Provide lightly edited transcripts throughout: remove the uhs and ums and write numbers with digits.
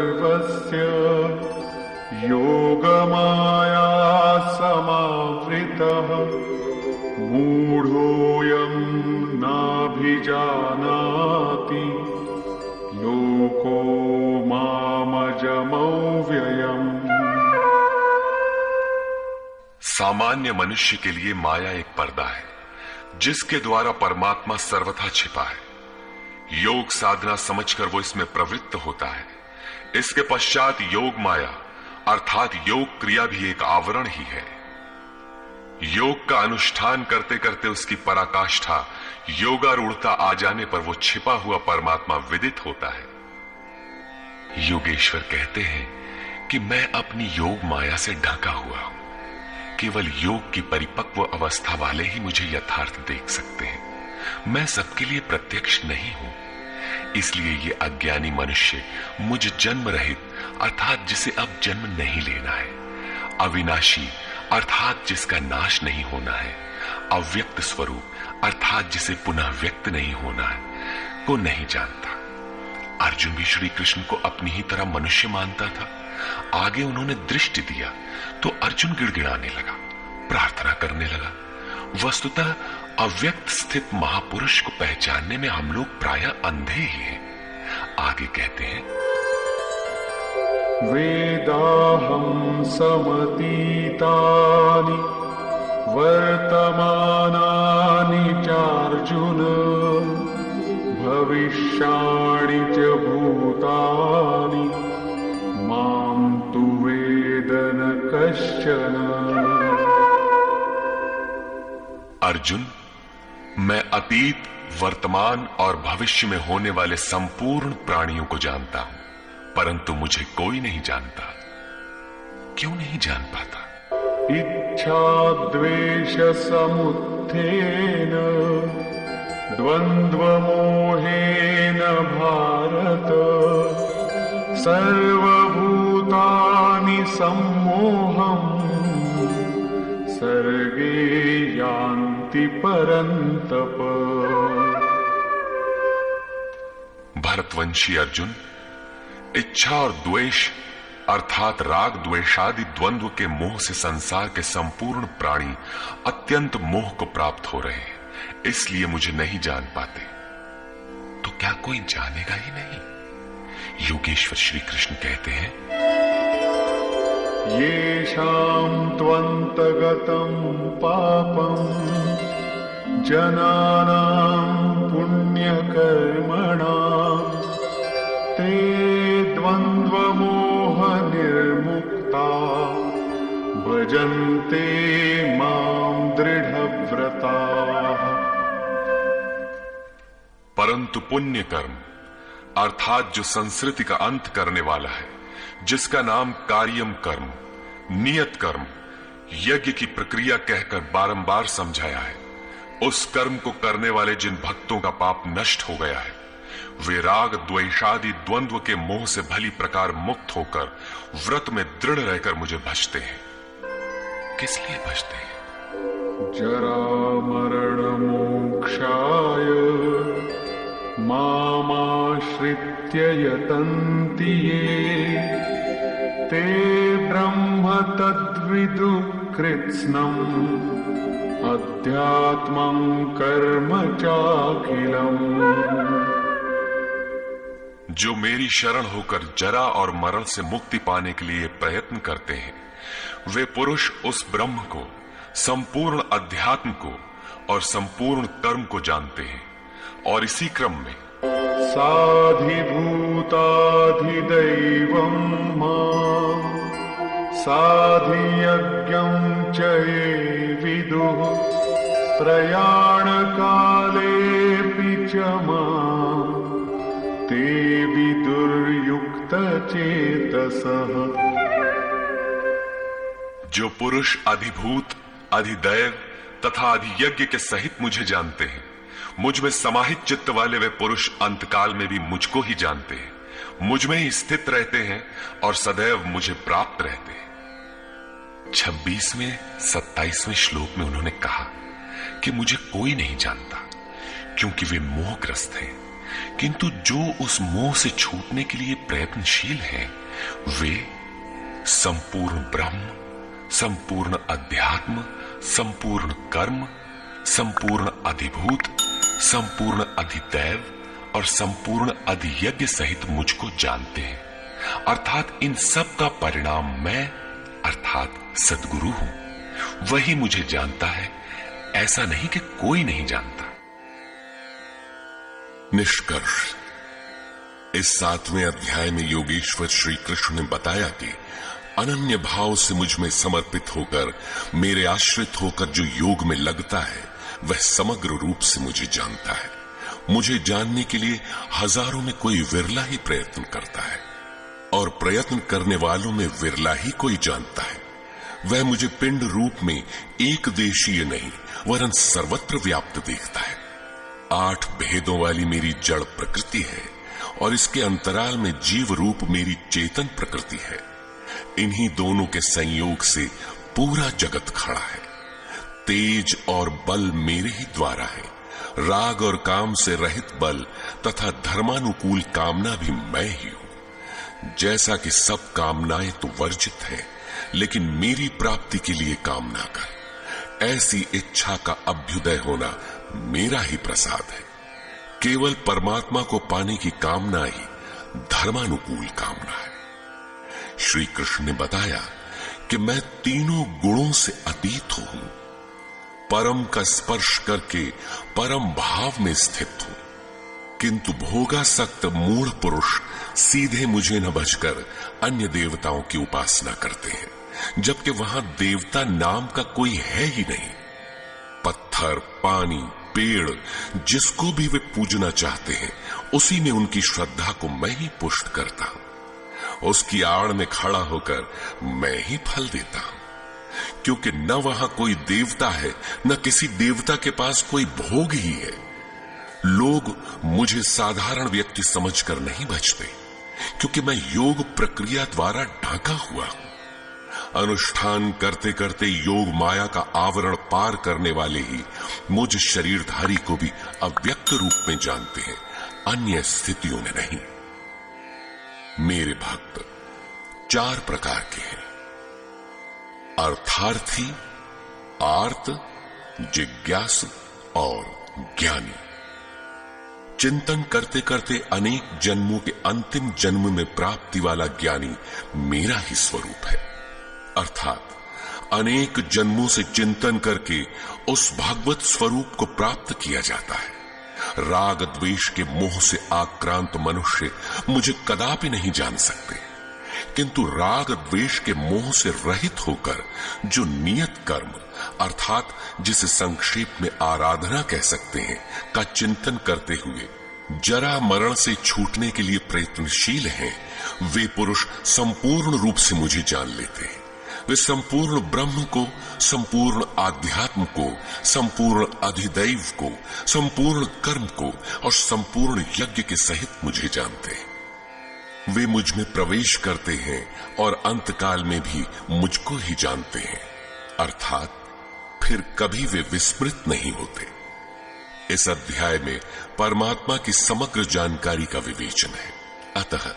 सर्वस्य योगमाया समावृतः मूढोऽयं नाभिजानाति लोको मामजमव्ययम्। सामान्य मनुष्य के लिए माया एक पर्दा है जिसके द्वारा परमात्मा सर्वथा छिपा है। योग साधना समझकर वो इसमें प्रवृत्त होता है। इसके पश्चात योग माया अर्थात योग क्रिया भी एक आवरण ही है। योग का अनुष्ठान करते करते उसकी पराकाष्ठा योगारूढ़ता आ जाने पर वो छिपा हुआ परमात्मा विदित होता है। योगेश्वर कहते हैं कि मैं अपनी योग माया से ढका हुआ हूं। केवल योग की परिपक्व अवस्था वाले ही मुझे यथार्थ देख सकते हैं। मैं सबके लिए प्रत्यक्ष नहीं हूं। इसलिए ये अज्ञानी मनुष्य मुझ जन्म रहित अर्थात जिसे अब जन्म नहीं लेना है, अविनाशी अर्थात जिसका नाश नहीं होना है, अव्यक्त स्वरूप अर्थात जिसे पुनः व्यक्त नहीं होना है, को नहीं जानता। अर्जुन भी श्री कृष्ण को अपनी ही तरह मनुष्य मानता था। आगे उन्होंने दृष्टि दिया तो अर्जुन गिड़गिड़ाने लगा, प्रार्थना करने लगा। वस्तुतः अव्यक्त स्थित महापुरुष को पहचानने में हम लोग प्रायः अंधे ही हैं। आगे कहते हैं, वेदाहं समतीतानि वर्तमानानि चार्जुन भविष्याणि च भूतानि मां तु वेद न कश्चन। अर्जुन, मैं अतीत, वर्तमान और भविष्य में होने वाले संपूर्ण प्राणियों को जानता हूं, परंतु मुझे कोई नहीं जानता। क्यों नहीं जान पाता? इच्छा द्वेष समुत्थेन द्वंद्व मोहेन भारत सर्वभूतानि सम्मोहम् सर्गे यान्ति परन्तप। भरतवंशी अर्जुन, इच्छा और द्वेष अर्थात राग द्वेषादि द्वंद्व के मोह से संसार के संपूर्ण प्राणी अत्यंत मोह को प्राप्त हो रहे हैं, इसलिए मुझे नहीं जान पाते। तो क्या कोई जानेगा ही नहीं? योगेश्वर श्री कृष्ण कहते हैं, येषां त्वन्तगतं पापं जनानां पुण्यकर्मणां ते द्वन्द्वमोह निर्मुक्ता भजन्ते मां दृढ़व्रताः। परंतु पुण्य कर्म अर्थात जो संस्कृति का अंत करने वाला है, जिसका नाम कार्यम कर्म, नियत कर्म, यज्ञ की प्रक्रिया कहकर बारंबार समझाया है, उस कर्म को करने वाले जिन भक्तों का पाप नष्ट हो गया है, वे राग द्वेषादि द्वंद्व के मोह से भली प्रकार मुक्त होकर व्रत में दृढ़ रहकर मुझे भजते हैं। किस लिए भजते हैं? जरा मरण मोक्षाय मामाश्रित्य यतन्ति ये ते ब्रह्म तद्विदुः कृत्स्नम् अध्यात्मं कर्म चाखिलम्। जो मेरी शरण होकर जरा और मरण से मुक्ति पाने के लिए प्रयत्न करते हैं, वे पुरुष उस ब्रह्म को, संपूर्ण अध्यात्म को और संपूर्ण कर्म को जानते हैं, और इसी क्रम में साधिभूताधिदैवं मां साधियज्ञं च ये विदुः प्रयाणकालेऽपि च मां ते विदुर्युक्तचेतसः। जो पुरुष अधिभूत, अधिदैव तथा अधियज्ञ के सहित मुझे जानते हैं, मुझ में समाहित चित्त वाले वे पुरुष अंतकाल में भी मुझको ही जानते हैं, मुझ में ही स्थित रहते हैं और सदैव मुझे प्राप्त रहते हैं। 26वें 27वें श्लोक में उन्होंने कहा कि मुझे कोई नहीं जानता, क्योंकि वे मोहग्रस्त हैं, किंतु जो उस मोह से छूटने के लिए प्रयत्नशील हैं, वे संपूर्ण ब्रह्म, संपूर्ण अध्यात्म, संपूर्ण कर्म, संपूर्ण अधिभूत, संपूर्ण अधिदैव और संपूर्ण अधियज्ञ सहित मुझको जानते हैं। अर्थात इन सब का परिणाम मैं अर्थात सद्गुरु हूं। वही मुझे जानता है, ऐसा नहीं कि कोई नहीं जानता। निष्कर्ष, इस 7वें अध्याय में योगेश्वर श्री कृष्ण ने बताया कि अनन्य भाव से मुझ में समर्पित होकर, मेरे आश्रित होकर जो योग में लगता है, वह समग्र रूप से मुझे जानता है। मुझे जानने के लिए हजारों में कोई विरला ही प्रयत्न करता है, और प्रयत्न करने वालों में विरला ही कोई जानता है। वह मुझे पिंड रूप में एक देशीय नहीं वरन सर्वत्र व्याप्त देखता है। 8 भेदों वाली मेरी जड़ प्रकृति है, और इसके अंतराल में जीव रूप मेरी चेतन प्रकृति है। इन्हीं दोनों के संयोग से पूरा जगत खड़ा है। तेज और बल मेरे ही द्वारा है। राग और काम से रहित बल तथा धर्मानुकूल कामना भी मैं ही हूं। जैसा कि सब कामनाएं तो वर्जित है, लेकिन मेरी प्राप्ति के लिए कामना कर, ऐसी इच्छा का अभ्युदय होना मेरा ही प्रसाद है। केवल परमात्मा को पाने की कामना ही धर्मानुकूल कामना है। श्री कृष्ण ने बताया कि मैं तीनों गुणों से अतीत हूं, परम का स्पर्श करके परम भाव में स्थित हूं। किंतु भोगासक्त मूढ़ पुरुष सीधे मुझे न भजकर अन्य देवताओं की उपासना करते हैं, जबकि वहां देवता नाम का कोई है ही नहीं। पत्थर, पानी, पेड़, जिसको भी वे पूजना चाहते हैं, उसी में उनकी श्रद्धा को मैं ही पुष्ट करता हूं। उसकी आड़ में खड़ा होकर मैं ही फल देता हूं, क्योंकि न वहां कोई देवता है, न किसी देवता के पास कोई भोग ही है। लोग मुझे साधारण व्यक्ति समझकर नहीं भजते, क्योंकि मैं योग प्रक्रिया द्वारा ढांका हुआ हूं। अनुष्ठान करते करते योग माया का आवरण पार करने वाले ही मुझ शरीरधारी को भी अव्यक्त रूप में जानते हैं, अन्य स्थितियों में नहीं। मेरे भक्त 4 प्रकार के हैं: अर्थार्थी, आर्त, जिज्ञासु और ज्ञानी। चिंतन करते करते अनेक जन्मों के अंतिम जन्म में प्राप्ति वाला ज्ञानी मेरा ही स्वरूप है। अर्थात अनेक जन्मों से चिंतन करके उस भागवत स्वरूप को प्राप्त किया जाता है। राग द्वेष के मोह से आक्रांत मनुष्य मुझे कदापि नहीं जान सकते, किंतु राग द्वेष के मोह से रहित होकर जो नियत कर्म अर्थात जिसे संक्षेप में आराधना कह सकते हैं का चिंतन करते हुए जरा मरण से छूटने के लिए प्रयत्नशील हैं, वे पुरुष संपूर्ण रूप से मुझे जान लेते हैं। वे संपूर्ण ब्रह्म को, संपूर्ण आध्यात्म को, संपूर्ण अधिदैव को, संपूर्ण कर्म को और संपूर्ण यज्ञ के सहित मुझे जानते हैं। वे मुझ में प्रवेश करते हैं और अंतकाल में भी मुझको ही जानते हैं, अर्थात फिर कभी वे विस्मृत नहीं होते। इस अध्याय में परमात्मा की समग्र जानकारी का विवेचन है। अतः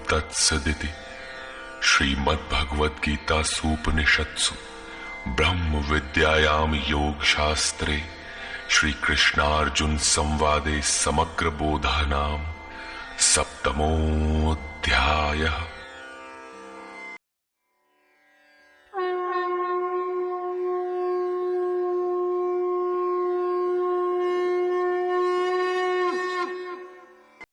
तत्सदिति श्रीमद्भगवद गीता सूपनिषत्सु ब्रह्म विद्यायाम योग शास्त्रे श्री कृष्णार्जुन संवादे समग्र बोधानाम 7मोऽध्यायः।